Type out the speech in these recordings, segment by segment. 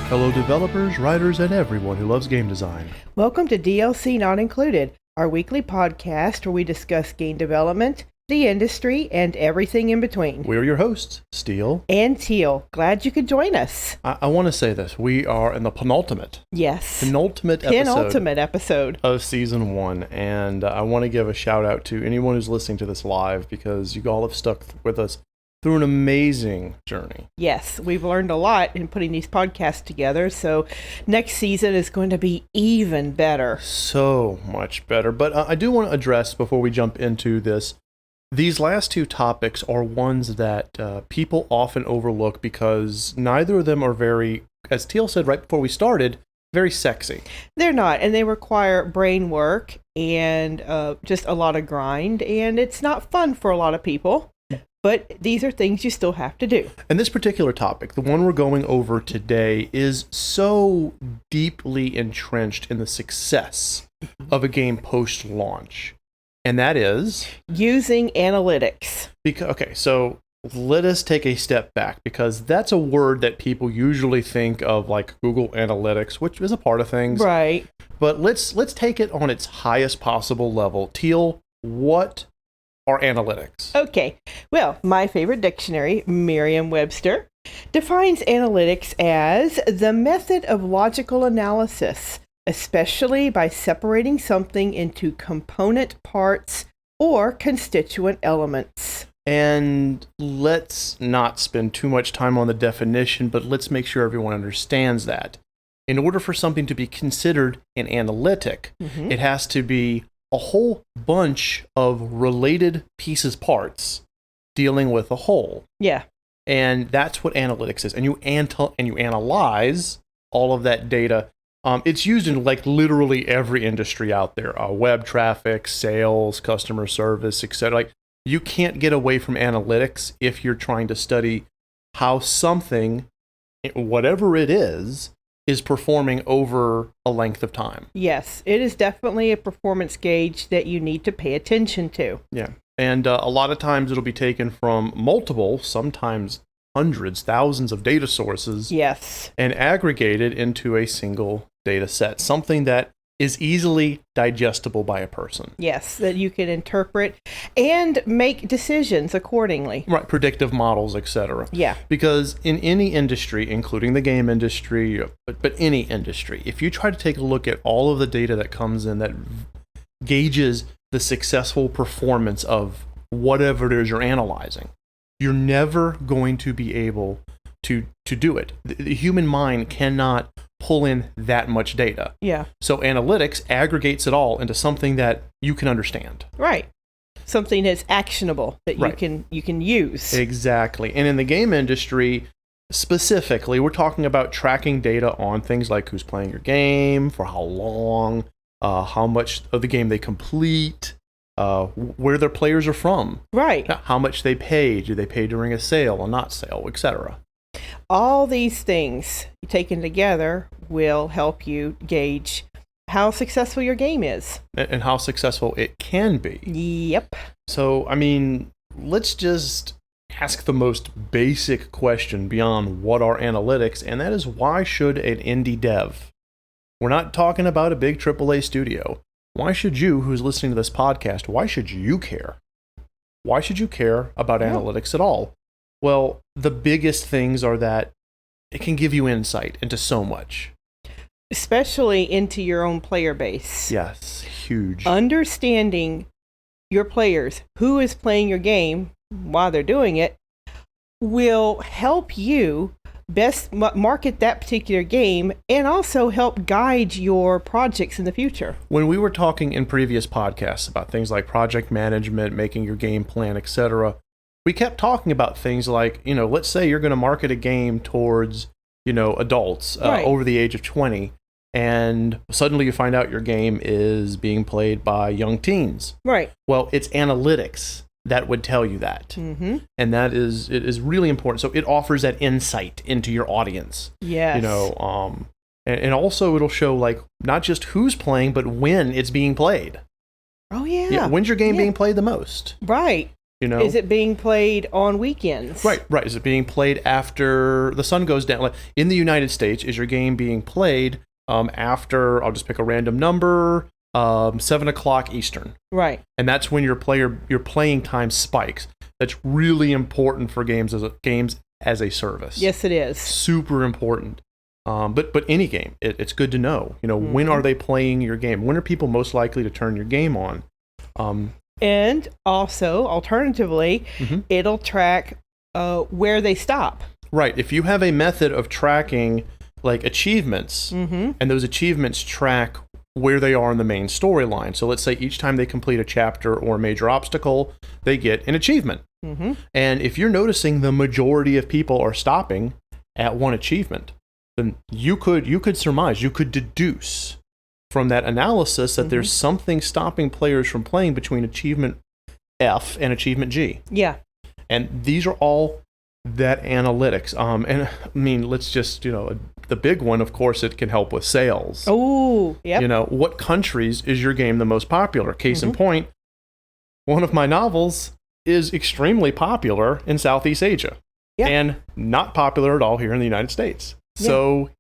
Hello developers, writers, and everyone who loves game design. Welcome to DLC Not Included, our weekly podcast where we discuss game development, the industry, and everything in between. We're your hosts, Steele and Teal. Glad you could join us. I want to say this. We are in the penultimate episode of Season 1, and I want to give a shout out to anyone who's listening to this live because you all have stuck with us through an amazing journey. Yes, we've learned a lot in putting these podcasts together, so next season is going to be even better. So much better. But I do want to address, before we jump into this, these last two topics are ones that people often overlook because neither of them are very, as Teal said right before we started, very sexy. They're not, and they require brain work and just a lot of grind, and it's not fun for a lot of people. But these are things you still have to do. And this particular topic, the one we're going over today, is so deeply entrenched in the success of a game post-launch. And that is using analytics. Okay, so let us take a step back, because that's a word that people usually think of, like Google Analytics, which is a part of things. Right. But let's take it on its highest possible level. Teal, what are analytics? Okay, well, my favorite dictionary, Merriam-Webster, defines analytics as the method of logical analysis, especially by separating something into component parts or constituent elements. And let's not spend too much time on the definition, but let's make sure everyone understands that. In order for something to be considered an analytic, it has to be a whole bunch of related pieces, parts, dealing with a whole. Yeah. And that's what analytics is. And you analyze all of that data. It's used in like literally every industry out there. Web traffic, sales, customer service, etc. Like, you can't get away from analytics if you're trying to study how something, whatever it is performing over a length of time. Yes, it is definitely a performance gauge that you need to pay attention to. Yeah, and a lot of times it'll be taken from multiple, sometimes hundreds, thousands of data sources. Yes. And aggregated into a single data set, something that is easily digestible by a person. Yes, that you can interpret and make decisions accordingly. Right, predictive models, etc. Yeah. Because in any industry, including the game industry, but any industry, if you try to take a look at all of the data that comes in that gauges the successful performance of whatever it is you're analyzing, you're never going to be able to do it. The human mind cannot pull in that much data. Yeah. So analytics aggregates it all into something that you can understand. Right. Something that's actionable that you can use. Exactly. And in the game industry specifically, we're talking about tracking data on things like who's playing your game, for how long, how much of the game they complete, where their players are from. Right. How much they pay. Do they pay during a sale or not sale, etc. All these things taken together will help you gauge how successful your game is. And how successful it can be. Yep. So, I mean, let's just ask the most basic question beyond what are analytics, and that is, why should an indie dev? We're not talking about a big AAA studio. Why should you, who's listening to this podcast, why should you care? Why should you care about analytics at all? Well, the biggest things are that it can give you insight into so much. Especially into your own player base. Yes, huge. Understanding your players, who is playing your game, while they're doing it, will help you best market that particular game and also help guide your projects in the future. When we were talking in previous podcasts about things like project management, making your game plan, etc., we kept talking about things like, let's say you're going to market a game towards, adults over the age of 20, and suddenly you find out your game is being played by young teens. Right. Well, it's analytics that would tell you that. Mm-hmm. And it is really important. So it offers that insight into your audience. Yes. And also it'll show, like, not just who's playing, but when it's being played. Oh, yeah. When's your game being played the most? Right. Is it being played on weekends? Right. Is it being played after the sun goes down? Like in the United States, is your game being played after, I'll just pick a random number, 7 o'clock Eastern. Right. And that's when your playing time spikes. That's really important for games as a service. Yes, it is. Super important. But any game, it's good to know. When are they playing your game? When are people most likely to turn your game on? And also, alternatively, it'll track where they stop. Right. If you have a method of tracking like achievements, and those achievements track where they are in the main storyline. So let's say each time they complete a chapter or a major obstacle, they get an achievement. And if you're noticing the majority of people are stopping at one achievement, then you could surmise, you could deduce from that analysis that there's something stopping players from playing between achievement F and achievement G. Yeah. And these are all that analytics. And I mean, let's just, the big one, of course, it can help with sales. Oh, yeah. What countries is your game the most popular? Case in point, one of my novels is extremely popular in Southeast Asia and not popular at all here in the United States. So,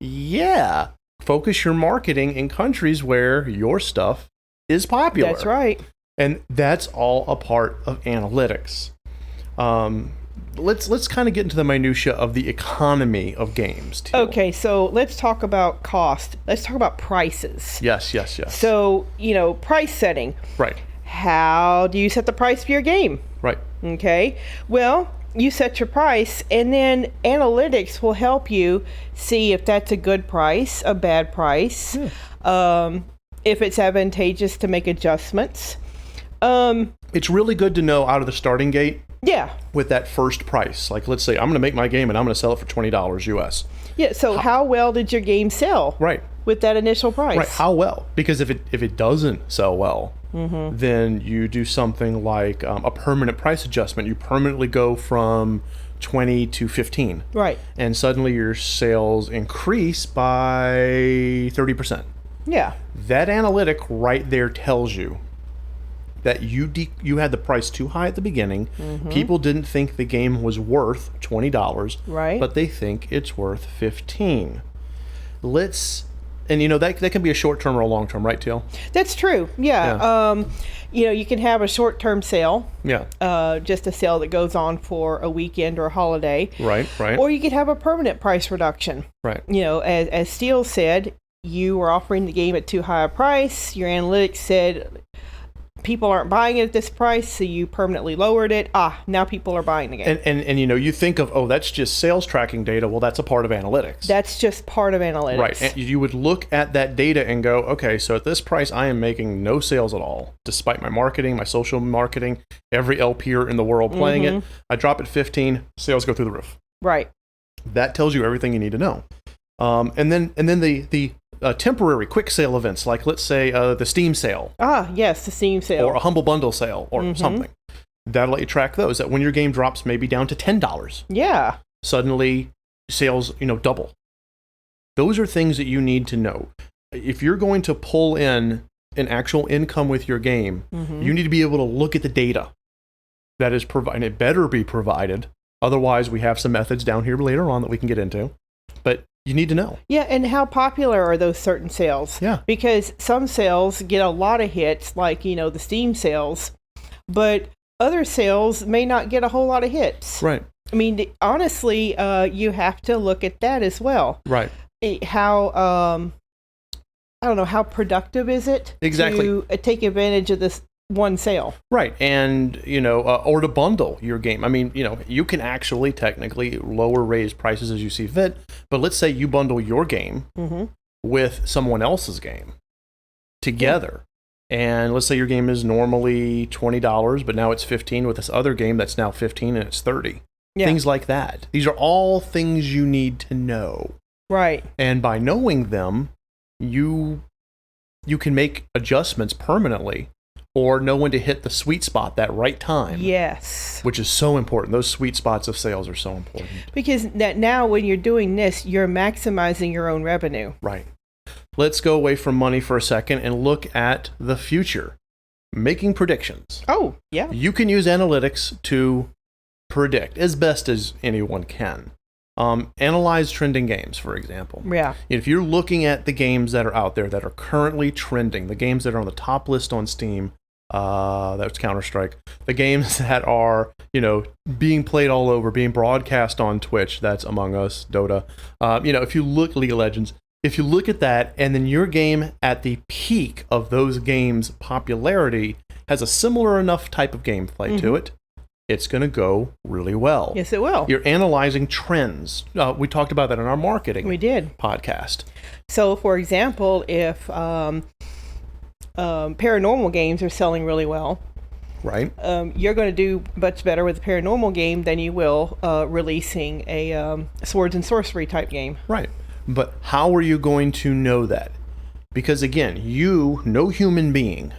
focus your marketing in countries where your stuff is popular. That's right. And that's all a part of analytics. Let's kind of get into the minutia of the economy of games, too. Okay, so let's talk about cost. Let's talk about prices. Yes. So, price setting. Right. How do you set the price for your game? Right. Okay. Well, you set your price, and then analytics will help you see if that's a good price, a bad price, if it's advantageous to make adjustments. It's really good to know out of the starting gate. Yeah. With that first price. Like, let's say I'm going to make my game and I'm going to sell it for $20 US. Yeah, so how well did your game sell? Right. With that initial price? Right, how well? Because if it doesn't sell well, then you do something like a permanent price adjustment. You permanently go from 20 to 15. Right. And suddenly your sales increase by 30%. Yeah. That analytic right there tells you that you had the price too high at the beginning. People didn't think the game was worth $20, right? But they think it's worth $15. That can be a short term or a long term, right, Teal? That's true. Yeah. You can have a short term sale. Yeah. Just a sale that goes on for a weekend or a holiday. Right. Or you could have a permanent price reduction. Right. As Steele said, you were offering the game at too high a price. Your analytics said people aren't buying it at this price, so you permanently lowered it. Now people are buying the game. And you think of, that's just sales tracking data. Well, that's a part of analytics. That's just part of analytics. Right. And you would look at that data and go, okay, so at this price, I am making no sales at all, despite my marketing, my social marketing, every LPer in the world playing it. I drop it 15, sales go through the roof. Right. That tells you everything you need to know. And then the temporary quick sale events, like let's say the Steam sale. Yes, the Steam sale. Or a Humble Bundle sale or something. That'll let you track those. That when your game drops maybe down to $10. Yeah. Suddenly sales, double. Those are things that you need to know. If you're going to pull in an actual income with your game, you need to be able to look at the data that is provided. It better be provided. Otherwise, we have some methods down here later on that we can get into. But you need to know. Yeah, and how popular are those certain sales? Yeah. Because some sales get a lot of hits, like, the Steam sales, but other sales may not get a whole lot of hits. Right. I mean, honestly, you have to look at that as well. Right. How, I don't know, how productive is it to take advantage of this one sale? Right. And, or to bundle your game. I mean, you can actually technically raise prices as you see fit, but let's say you bundle your game with someone else's game together. And let's say your game is normally $20, but now it's $15 with this other game that's now $15 and it's $30. Yeah. Things like that. These are all things you need to know. Right. And by knowing them, you can make adjustments permanently or know when to hit the sweet spot that right time. Yes. Which is so important. Those sweet spots of sales are so important. Because now when you're doing this, you're maximizing your own revenue. Right. Let's go away from money for a second and look at the future. making predictions. Oh, yeah. You can use analytics to predict as best as anyone can. Analyze trending games, for example. Yeah. If you're looking at the games that are out there that are currently trending, the games that are on the top list on Steam, that's Counter-Strike, the games that are, being played all over, being broadcast on Twitch, that's Among Us, Dota. If you look League of Legends, if you look at that and then your game at the peak of those games' popularity has a similar enough type of gameplay to it, it's going to go really well. Yes, it will. You're analyzing trends. We talked about that in our marketing podcast. So, for example, if paranormal games are selling really well, right? You're going to do much better with a paranormal game than you will releasing a swords and sorcery type game. Right. But how are you going to know that? Because again, no human being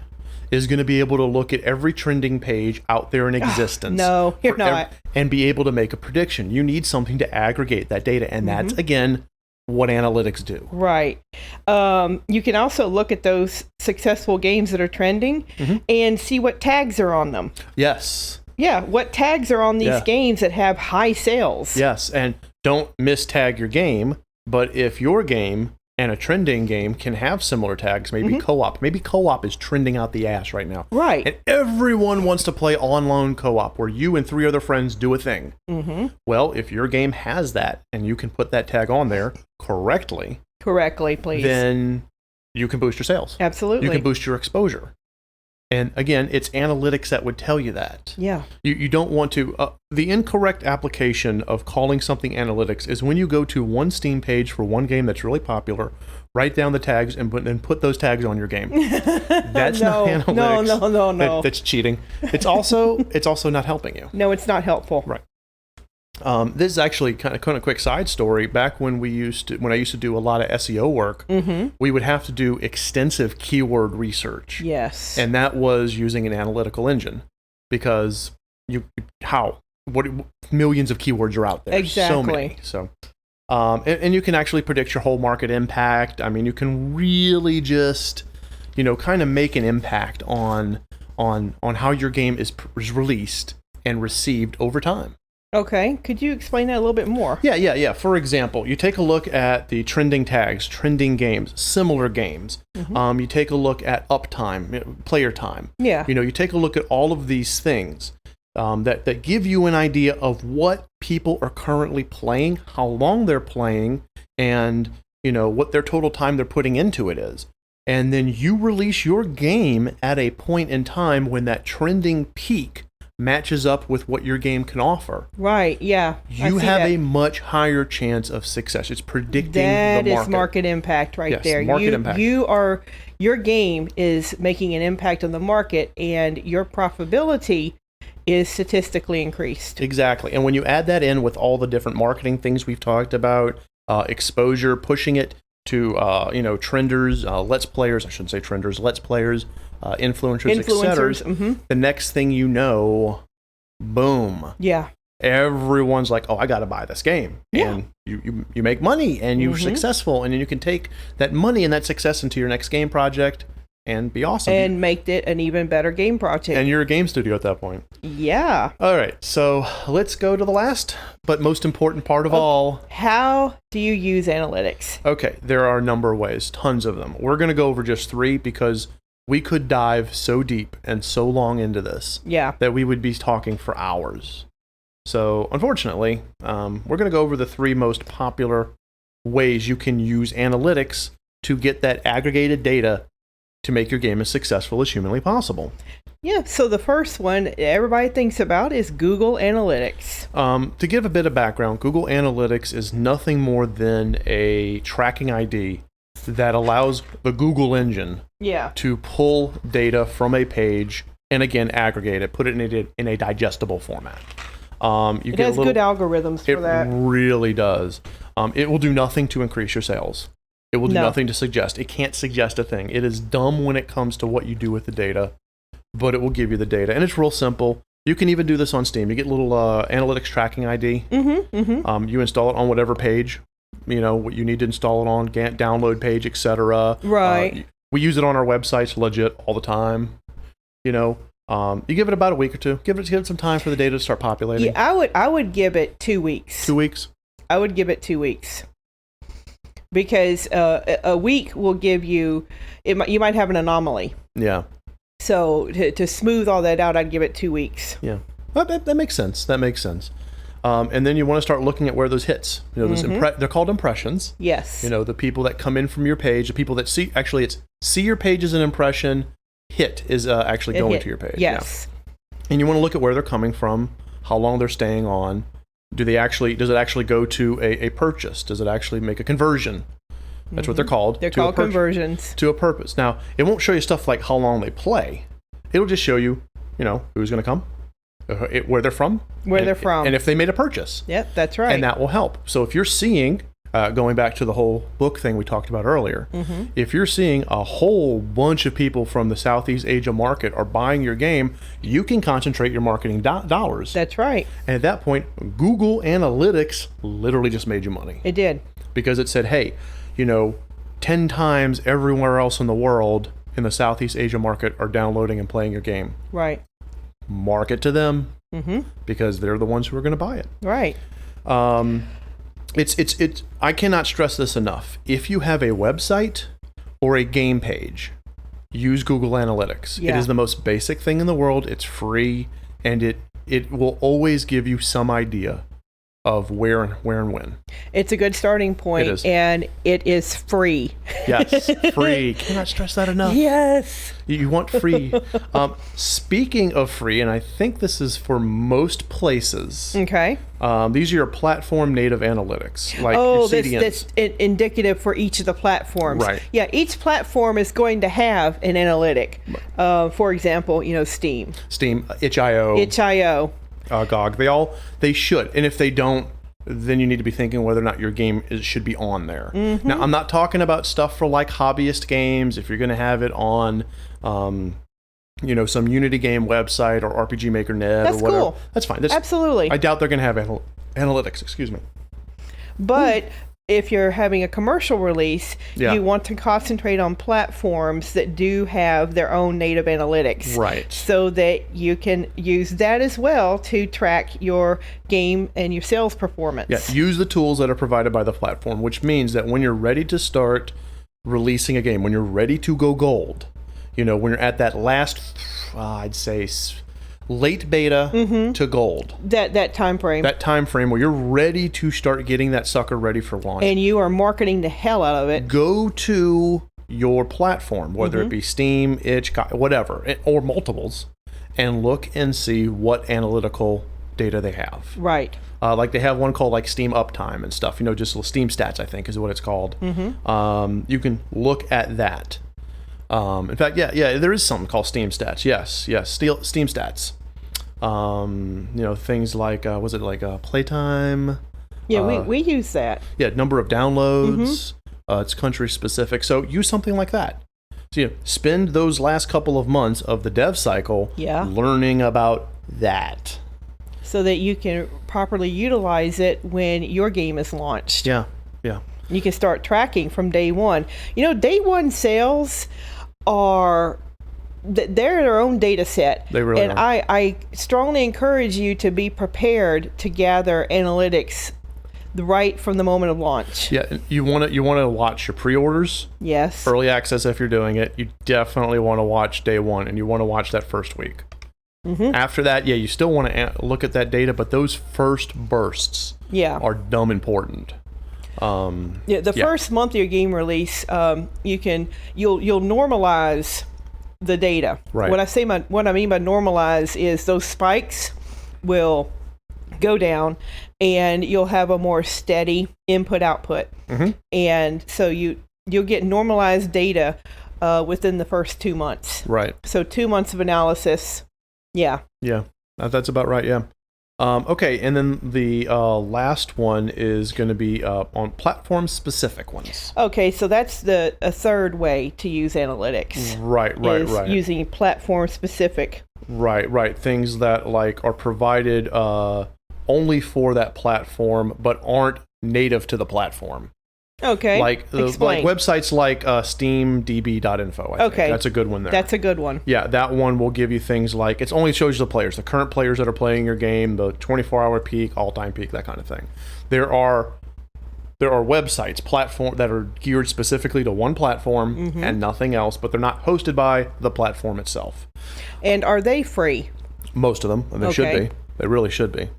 is going to be able to look at every trending page out there in existence. No, you're not. And be able to make a prediction. You need something to aggregate that data. And that's, again, what analytics do. Right. You can also look at those successful games that are trending and see what tags are on them. Yes. Yeah, what tags are on these games that have high sales. Yes, and don't mistag your game, but if your game and a trending game can have similar tags, maybe co-op. Maybe co-op is trending out the ass right now. Right. And everyone wants to play online co-op where you and 3 other friends do a thing. Well, if your game has that and you can put that tag on there correctly, please, then you can boost your sales. Absolutely. You can boost your exposure. And again, it's analytics that would tell you that. Yeah. You don't want to... the incorrect application of calling something analytics is when you go to one Steam page for one game that's really popular, write down the tags and put those tags on your game. That's not analytics. No. That's cheating. It's also not helping you. No, it's not helpful. Right. This is actually kind of a quick side story. Back when I used to do a lot of SEO work, we would have to do extensive keyword research. Yes. And that was using an analytical engine because millions of keywords are out there. Exactly. So many. So, and you can actually predict your whole market impact. I mean, you can really just, kind of make an impact on how your game is released and received over time. Okay, could you explain that a little bit more? Yeah. For example, you take a look at the trending tags, trending games, similar games. You take a look at uptime, player time. Yeah. You take a look at all of these things that give you an idea of what people are currently playing, how long they're playing, and what their total time they're putting into it is. And then you release your game at a point in time when that trending peak matches up with what your game can offer. Right, yeah. You have a much higher chance of success. It's predicting the market. That is market impact there. Market impact. Your game is making an impact on the market, and your profitability is statistically increased. Exactly. And when you add that in with all the different marketing things we've talked about, exposure, pushing it to trenders, let's players, I shouldn't say trenders, let's players, influencers, etc. The next thing you know, boom. Yeah. Everyone's like, oh, I got to buy this game. Yeah. And you make money and you're successful. And then you can take that money and that success into your next game project and be awesome. And make it an even better game project. And you're a game studio at that point. Yeah. All right. So let's go to the last but most important part of all. How do you use analytics? Okay. There are a number of ways, tons of them. We're going to go over just 3 because we could dive so deep and so long into this that we would be talking for hours. So unfortunately, we're going to go over the 3 most popular ways you can use analytics to get that aggregated data to make your game as successful as humanly possible. Yeah, so the first one everybody thinks about is Google Analytics. To give a bit of background, Google Analytics is nothing more than a tracking ID that allows the Google engine to pull data from a page and again aggregate it, put it in a digestible format. It has good algorithms for that. It really does. It will do nothing to increase your sales. It will do nothing to suggest. It can't suggest a thing. It is dumb when it comes to what you do with the data, but it will give you the data. And it's real simple. You can even do this on Steam. You get a little analytics tracking ID. You install it on whatever page, what you need to install it on, download page, etc. Right. We use it on our websites legit all the time. You know, you give it about a week or two. Give it some time for the data to start populating. Yeah, I would give it 2 weeks. 2 weeks. I would give it 2 weeks because a week will give you. You might have an anomaly. Yeah. So to smooth all that out, I'd give it 2 weeks. Yeah, that makes sense. That makes sense. And then you want to start looking at where those hits. You know, those they're called impressions. Yes. You know, the people that come in from your page, the people that see your page as an impression. Hit is actually going to your page. Yes. Yeah. And you want to look at where they're coming from, how long they're staying on. Does it actually go to a purchase? Does it actually make a conversion? That's what they're called. They're called conversions. To a purpose. Now, it won't show you stuff like how long they play. It'll just show you, who's going to come, where they're from. And if they made a purchase. Yep, that's right. And that will help. So if you're seeing, going back to the whole book thing we talked about earlier, if you're seeing a whole bunch of people from the Southeast Asia market are buying your game, you can concentrate your marketing dollars. That's right. And at that point, Google Analytics literally just made you money. It did. Because it said, hey, 10 times everywhere else in the world in the Southeast Asia market are downloading and playing your game. Right. Market to them because they're the ones who are going to buy it. Right. It's I cannot stress this enough. If you have a website or a game page, use Google Analytics. Yeah. It is the most basic thing in the world. It's free, and it will always give you some idea of where and when. It's a good starting point, and it is free. Yes, free. Cannot stress that enough. Yes. You want free. Speaking of free, and I think this is for most places. Okay. These are your platform native analytics, like your CDNs. That's indicative for each of the platforms. Right. Yeah, each platform is going to have an analytic. For example, Steam. itch.io. itch.io. GOG. They should. And if they don't, then you need to be thinking whether or not your game should be on there. Now, I'm not talking about stuff for like hobbyist games. If you're going to have it on, some Unity game website or RPG Maker Net or whatever. Cool. That's fine. Absolutely. I doubt they're going to have analytics. Excuse me. But if you're having a commercial release, Yeah. you want to concentrate on platforms that do have their own native analytics. Right. So that you can use that as well to track your game and your sales performance. Yeah, use the tools that are provided by the platform, which means that when you're ready to start releasing a game, when you're ready to go gold, when you're at that last, I'd say, late beta to gold. That time frame. That time frame where you're ready to start getting that sucker ready for launch. And you are marketing the hell out of it. Go to your platform, whether it be Steam, itch, whatever, or multiples, and look and see what analytical data they have. Right. Like they have one called like Steam Uptime and stuff. Just Steam Stats, I think is what it's called. You can look at that. In fact, yeah, there is something called Steam Stats. Yes, Steam Stats. Things like was it like playtime? Yeah, we use that. Yeah, number of downloads. It's country specific, so use something like that. So spend those last couple of months of the dev cycle learning about that, so that you can properly utilize it when your game is launched. Yeah. You can start tracking from day one. Day one sales are. They're their own data set. They really are. And are. I strongly encourage you to be prepared to gather analytics right from the moment of launch. Yeah, you want to watch your pre-orders. Yes. Early access if you're doing it. You definitely want to watch day one, and you want to watch that first week. After that, you still want to look at that data, but those first bursts are dumb important. The first month of your game release, you'll normalize the data. Right. What I mean by normalize is those spikes will go down, and you'll have a more steady input-output. And so you'll get normalized data within the first 2 months. Right. So 2 months of analysis. Yeah. That's about right. Yeah. Okay, and then the last one is going to be on platform-specific ones. Okay, so that's a third way to use analytics. Right. Using platform-specific. Right. Things that are provided only for that platform, but aren't native to the platform. Okay. Like Explain. websites like steamdb.info. I think. That's a good one there. That's a good one. Yeah, that one will give you things like, it only shows you the players, the current players that are playing your game, the 24-hour peak, all-time peak, that kind of thing. There are websites, platform that are geared specifically to one platform and nothing else, but they're not hosted by the platform itself. And are they free? Most of them, and they should be. They really should be.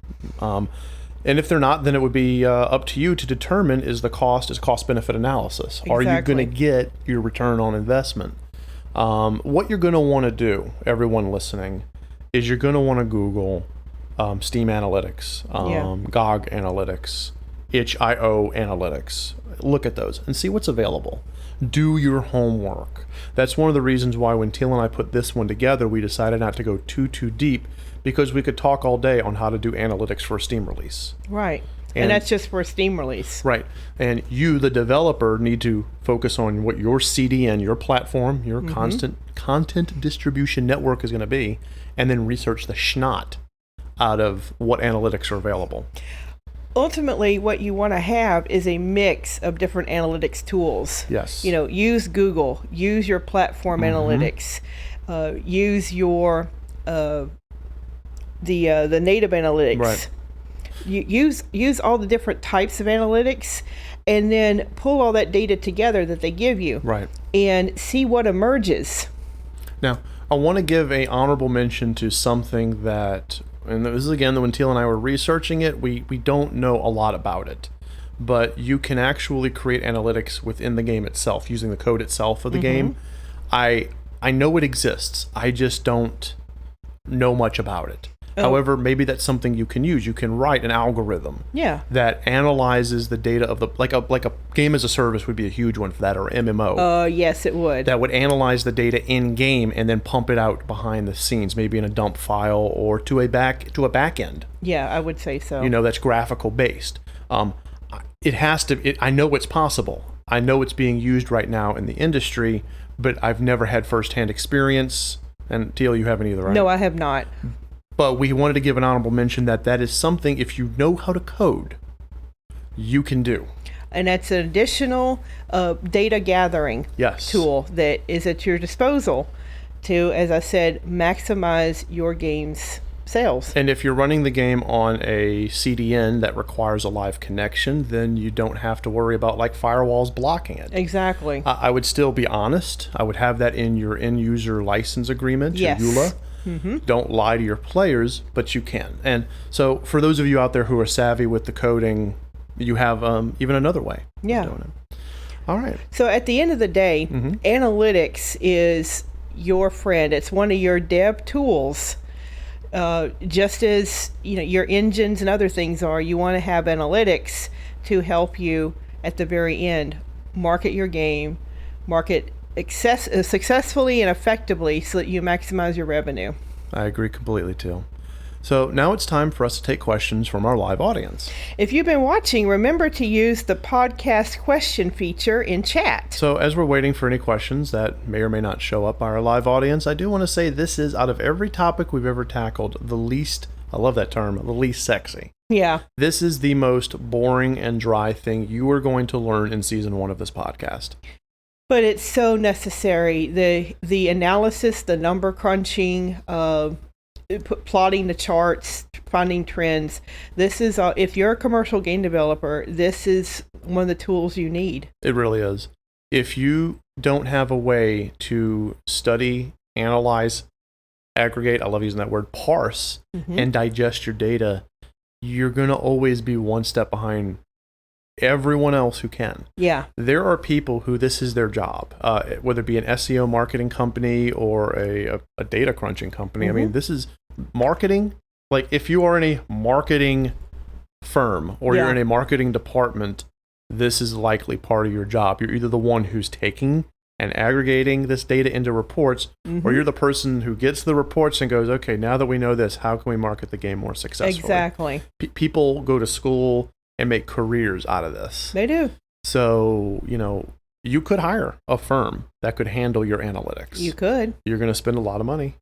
And if they're not, then it would be up to you to determine is cost-benefit analysis. Exactly. Are you going to get your return on investment? What you're going to want to do, everyone listening, is you're going to want to Google Steam Analytics, GOG Analytics, itch.io Analytics. Look at those and see what's available. Do your homework. That's one of the reasons why when Teal and I put this one together, we decided not to go too deep, because we could talk all day on how to do analytics for a Steam release. Right. And that's just for a Steam release. Right. And you, the developer, need to focus on what your CDN, your platform, your content distribution network is going to be, and then research the schnot out of what analytics are available. Ultimately, what you want to have is a mix of different analytics tools. Yes. Use Google, use your platform analytics, use your the native analytics. Right. Use all the different types of analytics, and then pull all that data together that they give you. Right. And see what emerges. Now, I want to give a honorable mention to something that, and this is again when Teal and I were researching it, we don't know a lot about it, but you can actually create analytics within the game itself using the code itself of the game. I know it exists. I just don't know much about it. However, maybe that's something you can use. You can write an algorithm that analyzes the data of the, like a game as a service would be a huge one for that, or MMO. Yes, it would. That would analyze the data in game and then pump it out behind the scenes, maybe in a dump file or to a back end. Yeah, I would say so. That's graphical based. It has to. I know it's possible. I know it's being used right now in the industry, but I've never had firsthand experience. And Teal, you haven't either, right? No, I have not. But we wanted to give an honorable mention that is something, if you know how to code, you can do. And that's an additional data gathering tool that is at your disposal to, as I said, maximize your game's sales. And if you're running the game on a CDN that requires a live connection, then you don't have to worry about firewalls blocking it. Exactly. I would still be honest. I would have that in your end user license agreement, your EULA. Don't lie to your players, but you can. And so for those of you out there who are savvy with the coding, you have even another way of doing it. All right. So at the end of the day, analytics is your friend. It's one of your dev tools. Just as your engines and other things are, you want to have analytics to help you at the very end market your game, market successfully and effectively so that you maximize your revenue. I agree completely, Teal. So now it's time for us to take questions from our live audience. If you've been watching, remember to use the podcast question feature in chat. So as we're waiting for any questions that may or may not show up by our live audience, I do want to say this is, out of every topic we've ever tackled, the least, I love that term, the least sexy. Yeah. This is the most boring and dry thing you are going to learn in season 1 of this podcast. But it's so necessary. The analysis, the number crunching, plotting the charts, finding trends. This is, if you're a commercial game developer, this is one of the tools you need. It really is. If you don't have a way to study, analyze, aggregate, I love using that word, parse, and digest your data, you're going to always be one step behind everyone else who can. Yeah. There are people who this is their job, whether it be an SEO marketing company or a data crunching company. I mean, this is marketing. Like if you are in a marketing firm or you're in a marketing department, this is likely part of your job. You're either the one who's taking and aggregating this data into reports, or you're the person who gets the reports and goes, okay, now that we know this, how can we market the game more successfully? Exactly. People go to school and make careers out of this. They do. So, you could hire a firm that could handle your analytics. You could. You're going to spend a lot of money.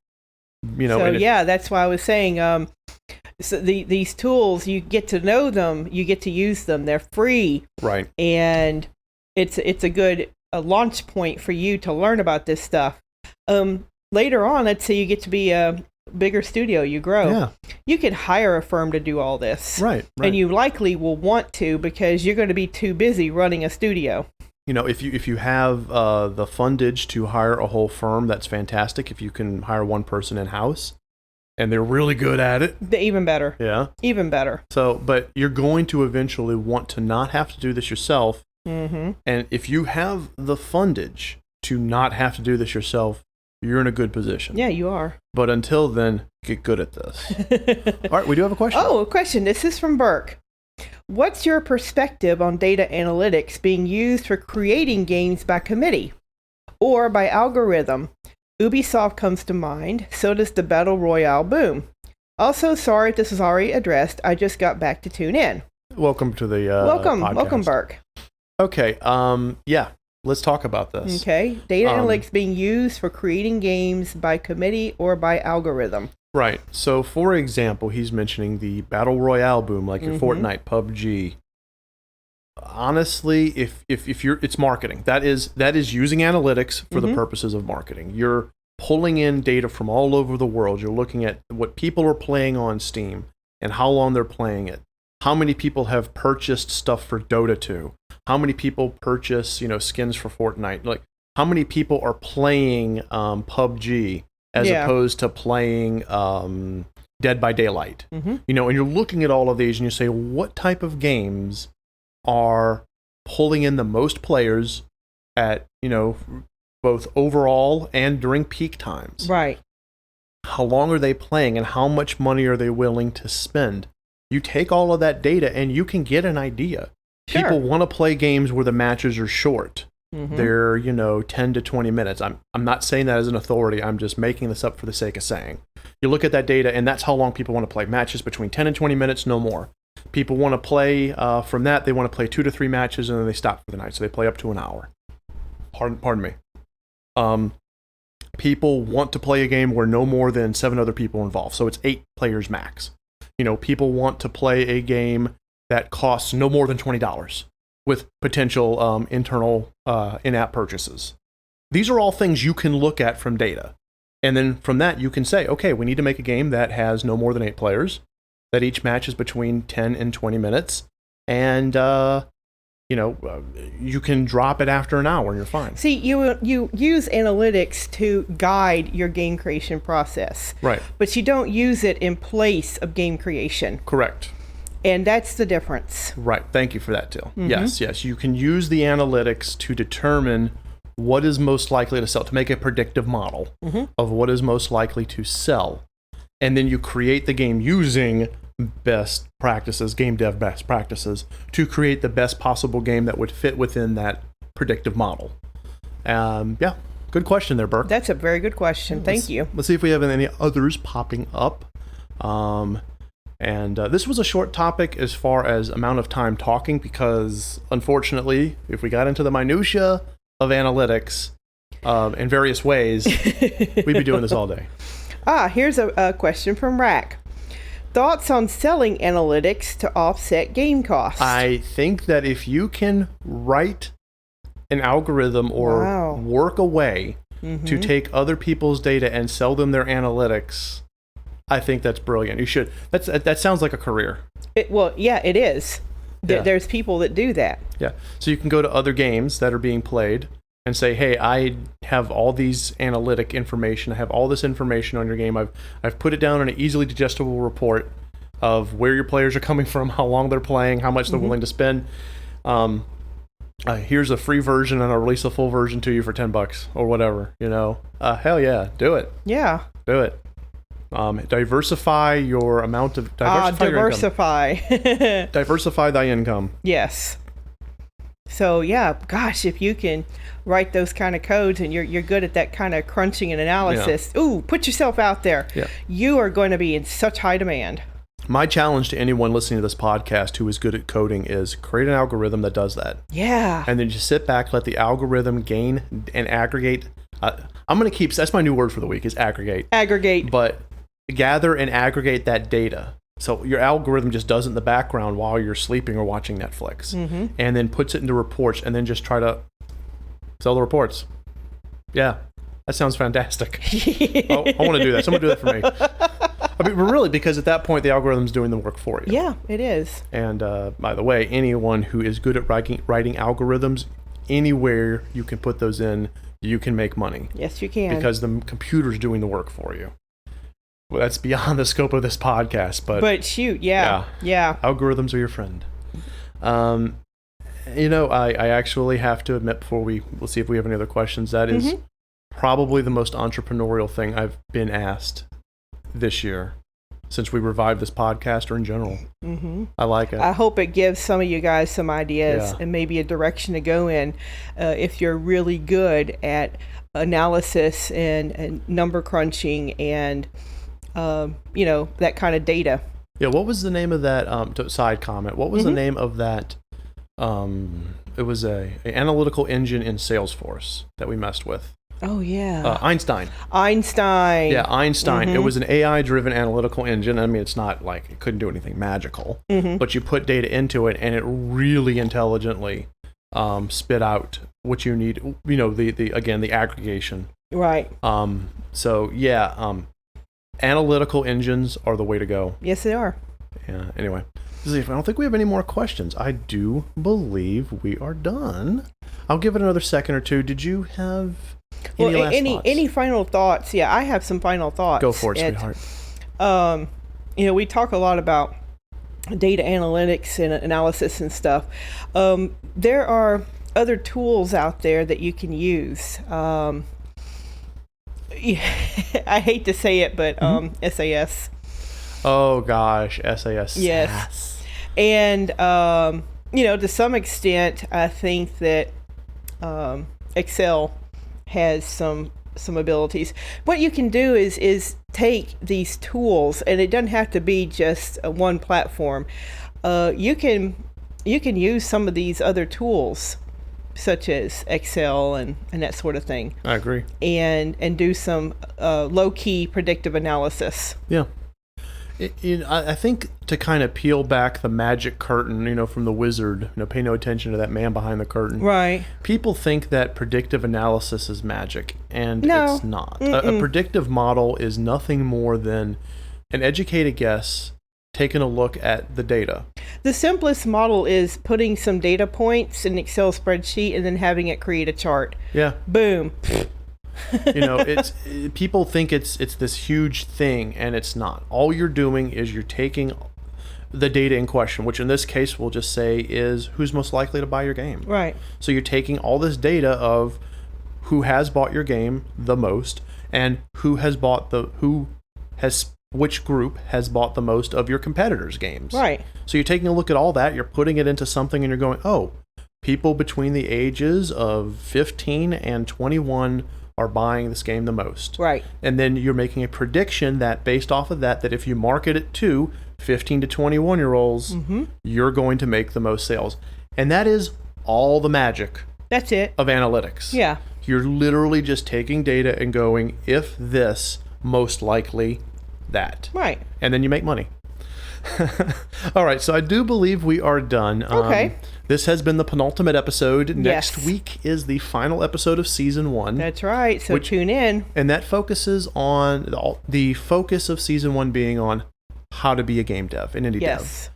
That's why I was saying, so these tools, you get to know them, you get to use them. They're free. Right. And it's a good launch point for you to learn about this stuff. Later on, let's say you get to be a bigger studio, you grow. Yeah. You can hire a firm to do all this. Right. And you likely will want to because you're going to be too busy running a studio. You know, if you have the fundage to hire a whole firm, that's fantastic. If you can hire one person in-house and they're really good at it. Even better. Yeah. Even better. So, but you're going to eventually want to not have to do this yourself. Mm-hmm. And if you have the fundage to not have to do this yourself, you're in a good position. Yeah, you are. But until then, get good at this. All right, we do have a question. Oh, a question. This is from Burke. What's your perspective on data analytics being used for creating games by committee or by algorithm? Ubisoft comes to mind. So does the Battle Royale boom. Also, sorry if this was already addressed. I just got back to tune in. Welcome to the Welcome, podcast. Burke. Okay, yeah. Let's talk about this. Okay. Data analytics being used for creating games by committee or by algorithm. Right. So, for example, he's mentioning the Battle Royale boom, like your Fortnite, PUBG. Honestly, if you're, it's marketing. That is using analytics for the purposes of marketing. You're pulling in data from all over the world. You're looking at what people are playing on Steam and how long they're playing it. How many people have purchased stuff for Dota 2? How many people purchase, skins for Fortnite? Like, how many people are playing PUBG as opposed to playing Dead by Daylight? And you're looking at all of these and you say, what type of games are pulling in the most players at, both overall and during peak times? Right. How long are they playing and how much money are they willing to spend? You take all of that data and you can get an idea. Sure. People want to play games where the matches are short. They're, 10 to 20 minutes. I'm not saying that as an authority. I'm just making this up for the sake of saying. You look at that data, and that's how long people want to play. Matches between 10 and 20 minutes, no more. People want to play, from that, they want to play 2 to 3 matches, and then they stop for the night. So they play up to an hour. Pardon me. People want to play a game where no more than 7 other people are involved. So it's 8 players max. People want to play a game that costs no more than $20 with potential internal in-app purchases. These are all things you can look at from data. And then from that, you can say, okay, we need to make a game that has no more than 8 players, that each match is between 10 and 20 minutes, and, you can drop it after an hour and you're fine. See, you use analytics to guide your game creation process. Right. But you don't use it in place of game creation. Correct. And that's the difference. Right. Thank you for that, Till. Yes. You can use the analytics to determine what is most likely to sell, to make a predictive model of what is most likely to sell. And then you create the game using best practices, game dev best practices, to create the best possible game that would fit within that predictive model. Good question there, Burke. That's a very good question. Thank you. Let's see if we have any others popping up. And this was a short topic as far as amount of time talking, because unfortunately, if we got into the minutia of analytics in various ways, we'd be doing this all day. Here's a question from Rack. Thoughts on selling analytics to offset game costs? I think that if you can write an algorithm or work a way to take other people's data and sell them their analytics, I think that's brilliant. You should. That sounds like a career. It is. There's people that do that. Yeah. So you can go to other games that are being played and say, hey, I have all these analytic information. I have all this information on your game. I've put it down in an easily digestible report of where your players are coming from, how long they're playing, how much they're willing to spend. Here's a free version, and I'll release a full version to you for $10 or whatever. Hell yeah, do it. Yeah. Do it. Diversify your amount of diversify. Diversify thy income. Yes. So gosh, if you can write those kind of codes and you're good at that kind of crunching and analysis, put yourself out there. Yeah. You are going to be in such high demand. My challenge to anyone listening to this podcast who is good at coding is create an algorithm that does that. Yeah. And then just sit back, let the algorithm gain and aggregate. I'm going to that's my new word for the week is aggregate. Aggregate. But gather and aggregate that data So your algorithm just does it in the background while you're sleeping or watching Netflix, and then puts it into reports, and then just try to sell the reports. Yeah, that sounds fantastic. Oh, I want to do that. Someone do that for me. I mean, really, because at that point, the algorithm's doing the work for you. Yeah, it is. And by the way, anyone who is good at writing algorithms, anywhere you can put those in, you can make money. Yes, you can. Because the computer's doing the work for you. Well, that's beyond the scope of this podcast, but shoot, yeah. Algorithms are your friend. I actually have to admit we'll see if we have any other questions. That is probably the most entrepreneurial thing I've been asked this year since we revived this podcast, or in general. I like it. I hope it gives some of you guys some ideas and maybe a direction to go in if you're really good at analysis and number crunching and that kind of data. Yeah, what was the name of that, side comment, what was the name of that, it was an analytical engine in Salesforce that we messed with? Oh, yeah. Einstein. Yeah, Einstein. It was an AI-driven analytical engine. I mean, it's not like it couldn't do anything magical, but you put data into it, and it really intelligently spit out what you need, the aggregation. Right. Analytical engines are the way to go. Yes, they are. Yeah. Anyway, I don't think we have any more questions. I do believe we are done. I'll give it another second or two. Did you have any last thoughts? Any final thoughts? Yeah, I have some final thoughts. Go for it, sweetheart. We talk a lot about data analytics and analysis and stuff. There are other tools out there that you can use. I hate to say it, but SAS. Oh gosh, SAS. Yes. And to some extent, I think that Excel has some abilities. What you can do is take these tools, and it doesn't have to be just one platform. You can use some of these other tools, such as Excel and that sort of thing. I agree. And do some low-key predictive analysis. Yeah. I think to kind of peel back the magic curtain, from The Wizard, pay no attention to that man behind the curtain. Right. People think that predictive analysis is magic, and it's not. Mm-mm. A predictive model is nothing more than an educated guess taking a look at the data. The simplest model is putting some data points in an Excel spreadsheet and then having it create a chart. Yeah. Boom. It's people think it's this huge thing, and it's not. All you're doing is you're taking the data in question, which in this case we'll just say is who's most likely to buy your game. Right. So you're taking all this data of who has bought your game the most, and which group has bought the most of your competitors' games. Right. So you're taking a look at all that, you're putting it into something, and you're going, oh, people between the ages of 15 and 21 are buying this game the most. Right. And then you're making a prediction that based off of that if you market it to 15 to 21-year-olds, you're going to make the most sales. And that is all the magic. That's it. Of analytics. Yeah. You're literally just taking data and going, if this, most likely that. Right. And then you make money. All right, so I do believe we are done. Okay. This has been the penultimate episode. Next week is the final episode of season 1. That's right. So tune in. And that focuses on the focus of season 1 being on how to be a game dev, an indie dev.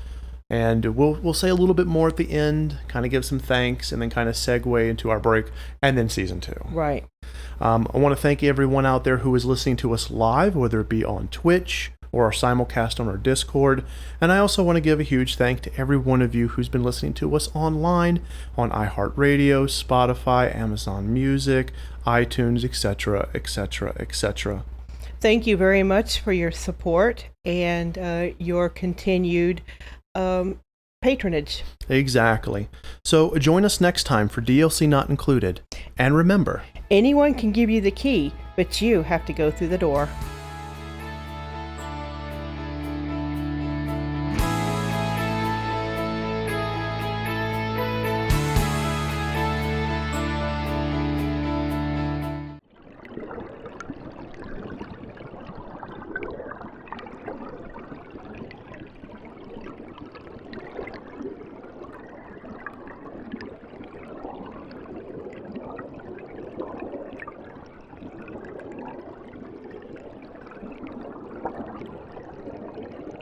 And we'll say a little bit more at the end, kind of give some thanks, and then kind of segue into our break, and then season 2. Right. I want to thank everyone out there who is listening to us live, whether it be on Twitch or our simulcast on our Discord. And I also want to give a huge thank to every one of you who's been listening to us online on iHeartRadio, Spotify, Amazon Music, iTunes, etc., etc., etc. Thank you very much for your support and your continued patronage. Exactly. So join us next time for DLC Not Included. And remember, anyone can give you the key, but you have to go through the door.